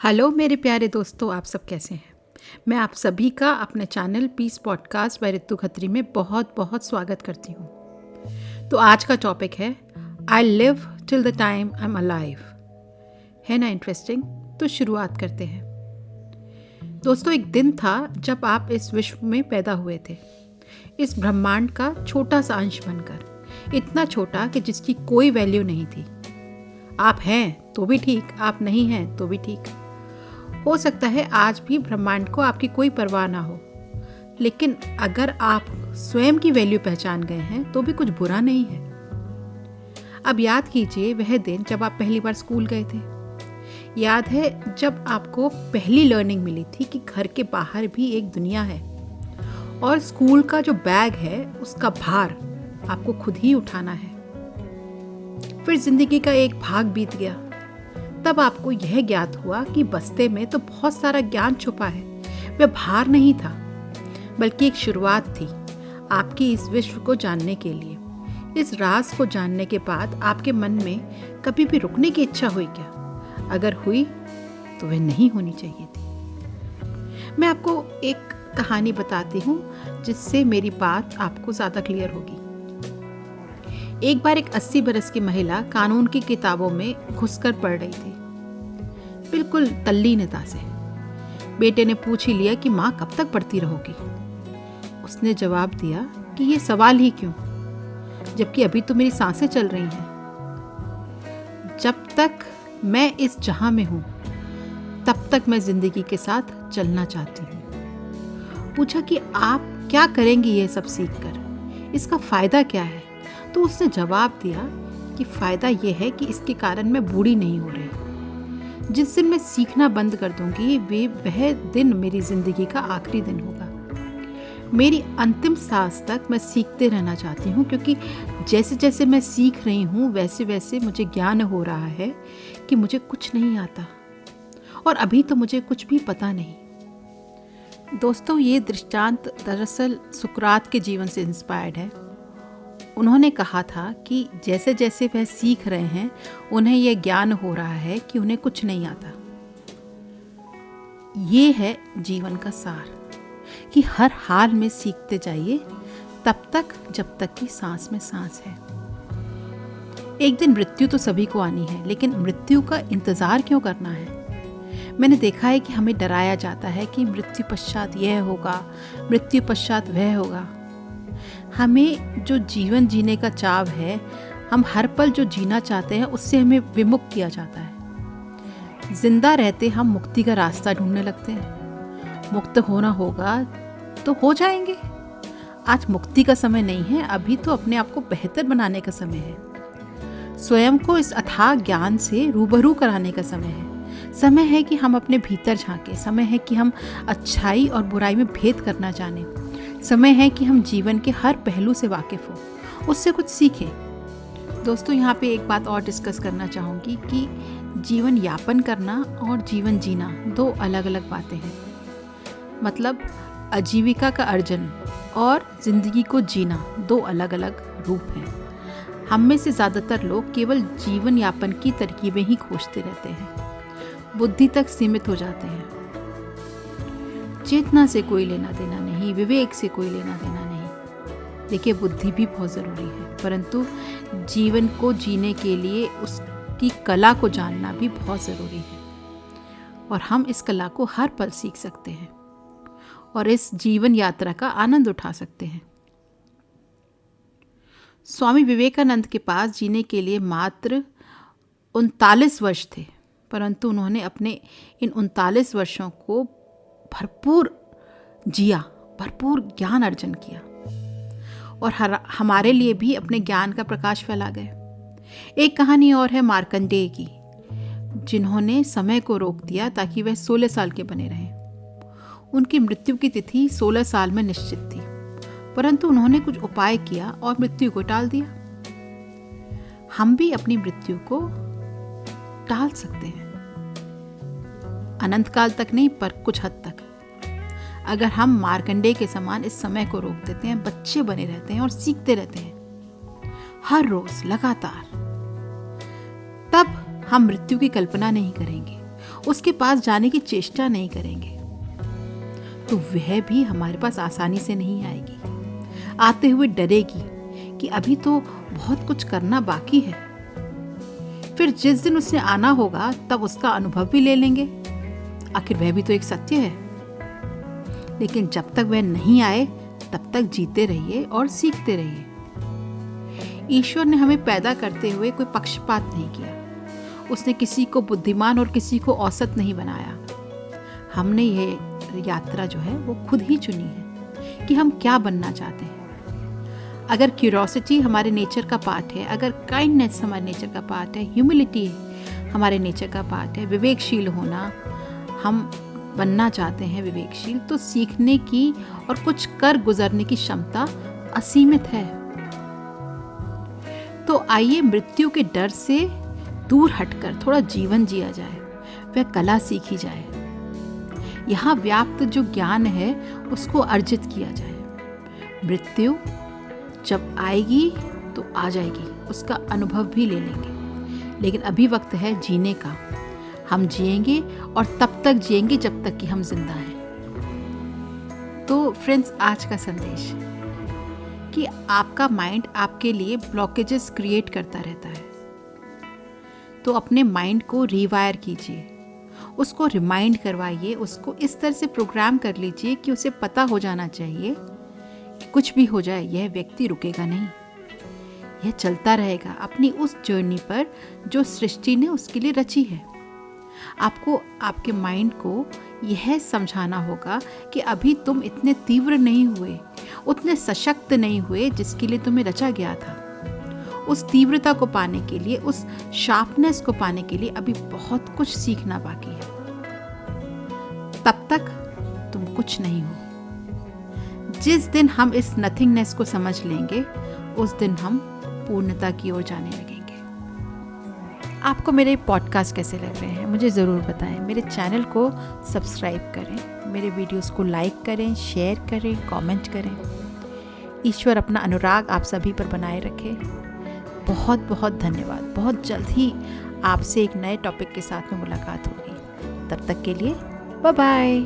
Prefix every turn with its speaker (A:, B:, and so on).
A: Hello मेरे प्यारे दोस्तों, आप सब कैसे हैं। मैं आप सभी का अपने चैनल पीस पॉडकास्ट बाय ऋतु खत्री में बहुत बहुत स्वागत करती हूँ। तो आज का टॉपिक है I live till the time I am alive. है ना इंटरेस्टिंग? तो शुरुआत करते हैं। दोस्तों, एक दिन था जब आप इस विश्व में पैदा हुए थे, इस ब्रह्मांड का छोटा सा अंश बनकर, इतना छोटा कि जिसकी कोई वैल्यू नहीं थी। आप हैं तो भी ठीक, आप नहीं हैं तो भी ठीक। हो सकता है आज भी ब्रह्मांड को आपकी कोई परवाह ना हो, लेकिन अगर आप स्वयं की वैल्यू पहचान गए हैं तो भी कुछ बुरा नहीं है। अब याद कीजिए वह दिन जब आप पहली बार स्कूल गए थे। याद है जब आपको पहली लर्निंग मिली थी कि घर के बाहर भी एक दुनिया है और स्कूल का जो बैग है उसका भार आपको खुद ही उठाना है। फिर जिंदगी का एक भाग बीत गया। तब आपको यह ज्ञात हुआ कि बस्ते में तो बहुत सारा ज्ञान छुपा है। वह भार नहीं था, बल्कि एक शुरुआत थी आपकी इस विश्व को जानने के लिए। इस राज को जानने के बाद आपके मन में कभी भी रुकने की इच्छा हुई क्या? अगर हुई तो वह नहीं होनी चाहिए थी। मैं आपको एक कहानी बताती हूँ जिससे मेरी बात आपको ज़्यादा क्लियर होगी। एक बार एक 80 बरस की महिला कानून की किताबों में घुसकर पढ़ रही थी, बिल्कुल तल्लीनता से। बेटे ने पूछ ही लिया कि माँ कब तक पढ़ती रहोगी? उसने जवाब दिया कि ये सवाल ही क्यों, जबकि अभी तो मेरी सांसें चल रही हैं। जब तक मैं इस जहां में हूं तब तक मैं जिंदगी के साथ चलना चाहती हूँ। पूछा कि आप क्या करेंगी ये सब सीखकर, इसका फायदा क्या है? तो उसने जवाब दिया कि फ़ायदा यह है कि इसके कारण मैं बूढ़ी नहीं हो रही। जिस दिन मैं सीखना बंद कर दूंगी वह दिन मेरी ज़िंदगी का आखिरी दिन होगा। मेरी अंतिम सांस तक मैं सीखते रहना चाहती हूँ, क्योंकि जैसे जैसे मैं सीख रही हूँ वैसे वैसे मुझे ज्ञान हो रहा है कि मुझे कुछ नहीं आता और अभी तो मुझे कुछ भी पता नहीं। दोस्तों, ये दृष्टांत दरअसल सुकरात के जीवन से इंस्पायर्ड है। उन्होंने कहा था कि जैसे जैसे वह सीख रहे हैं उन्हें यह ज्ञान हो रहा है कि उन्हें कुछ नहीं आता। ये है जीवन का सार कि हर हाल में सीखते जाइए तब तक जब तक कि सांस में सांस है। एक दिन मृत्यु तो सभी को आनी है, लेकिन मृत्यु का इंतजार क्यों करना है? मैंने देखा है कि हमें डराया जाता है कि मृत्यु पश्चात यह होगा, मृत्यु पश्चात वह होगा। हमें जो जीवन जीने का चाव है, हम हर पल जो जीना चाहते हैं उससे हमें विमुख किया जाता है। जिंदा रहते हम मुक्ति का रास्ता ढूंढने लगते हैं। मुक्त होना होगा तो हो जाएंगे। आज मुक्ति का समय नहीं है, अभी तो अपने आप को बेहतर बनाने का समय है। स्वयं को इस अथाह ज्ञान से रूबरू कराने का समय है। समय है कि हम अपने भीतर झांके। समय है कि हम अच्छाई और बुराई में भेद करना जानें। समय है कि हम जीवन के हर पहलू से वाकिफ हो, उससे कुछ सीखें। दोस्तों, यहाँ पे एक बात और डिस्कस करना चाहूँगी कि जीवन यापन करना और जीवन जीना दो अलग अलग बातें हैं। मतलब आजीविका का अर्जन और ज़िंदगी को जीना दो अलग अलग रूप हैं। हम में से ज़्यादातर लोग केवल जीवन यापन की तरकीबें ही खोजते रहते हैं, बुद्धि तक सीमित हो जाते हैं। चेतना से कोई लेना देना नहीं, विवेक से कोई लेना देना नहीं। देखिए, बुद्धि भी बहुत ज़रूरी है, परंतु जीवन को जीने के लिए उसकी कला को जानना भी बहुत ज़रूरी है। और हम इस कला को हर पल सीख सकते हैं और इस जीवन यात्रा का आनंद उठा सकते हैं। स्वामी विवेकानंद के पास जीने के लिए मात्र 39 वर्ष थे, परंतु उन्होंने अपने इन 39 वर्षों को भरपूर जिया, भरपूर ज्ञान अर्जन किया और हमारे लिए भी अपने ज्ञान का प्रकाश फैला गए। एक कहानी और है मार्कंडेय की, जिन्होंने समय को रोक दिया ताकि वह 16 साल के बने रहें। उनकी मृत्यु की तिथि 16 साल में निश्चित थी, परंतु उन्होंने कुछ उपाय किया और मृत्यु को टाल दिया। हम भी अपनी मृत्यु को टाल सकते हैं, अनंत काल तक नहीं पर कुछ हद तक। अगर हम मार्कंडेय के समान इस समय को रोक देते हैं, बच्चे बने रहते हैं और सीखते रहते हैं हर रोज लगातार, तब हम मृत्यु की कल्पना नहीं करेंगे उसके पास जाने की चेष्टा नहीं करेंगे तो वह भी हमारे पास आसानी से नहीं आएगी। आते हुए डरेगी कि अभी तो बहुत कुछ करना बाकी है। फिर जिस दिन उसने आना होगा तब उसका अनुभव भी ले लेंगे। आखिर वह भी तो एक सत्य है। लेकिन जब तक वह नहीं आए तब तक जीते रहिए और सीखते रहिए। ईश्वर ने हमें पैदा करते हुए कोई पक्षपात नहीं किया। उसने किसी को बुद्धिमान और किसी को औसत नहीं बनाया। हमने यह यात्रा जो है वो खुद ही चुनी है कि हम क्या बनना चाहते हैं। अगर क्यूरोसिटी हमारे नेचर का पार्ट है, अगर काइंडनेस हमारे नेचर का पार्ट है, ह्यूमिलिटी हमारे नेचर का पार्ट है, विवेकशील होना हम बनना चाहते हैं विवेकशील, तो सीखने की और कुछ कर गुजरने की क्षमता असीमित है। तो आइए मृत्यु के डर से दूर हटकर थोड़ा जीवन जिया जाए, वह कला सीखी जाए। यहाँ व्याप्त जो ज्ञान है उसको अर्जित किया जाए। मृत्यु जब आएगी तो आ जाएगी, उसका अनुभव भी ले लेंगे। लेकिन अभी वक्त है जीने का। हम जिएंगे और तब तक जिएंगे जब तक कि हम जिंदा हैं। तो फ्रेंड्स, आज का संदेश कि आपका माइंड आपके लिए ब्लॉकेजेस क्रिएट करता रहता है, तो अपने माइंड को रीवायर कीजिए, उसको रिमाइंड करवाइए, उसको इस तरह से प्रोग्राम कर लीजिए कि उसे पता हो जाना चाहिए कि कुछ भी हो जाए यह व्यक्ति रुकेगा नहीं, यह चलता रहेगा अपनी उस जर्नी पर जो सृष्टि ने उसके लिए रची है। आपको आपके माइंड को यह समझाना होगा कि अभी तुम इतने तीव्र नहीं हुए, उतने सशक्त नहीं हुए जिसके लिए तुम्हें रचा गया था। उस तीव्रता को पाने के लिए, उस शार्पनेस को पाने के लिए अभी बहुत कुछ सीखना बाकी है। तब तक तुम कुछ नहीं हो। जिस दिन हम इस नथिंगनेस को समझ लेंगे उस दिन हम पूर्णता की ओर जाने लगेंगे। आपको मेरे पॉडकास्ट कैसे लग रहे हैं मुझे ज़रूर बताएं। मेरे चैनल को सब्सक्राइब करें, मेरे वीडियोस को लाइक करें, शेयर करें, कमेंट करें। ईश्वर अपना अनुराग आप सभी पर बनाए रखे। बहुत बहुत धन्यवाद। बहुत जल्द ही आपसे एक नए टॉपिक के साथ में मुलाकात होगी। तब तक के लिए बाय बाय।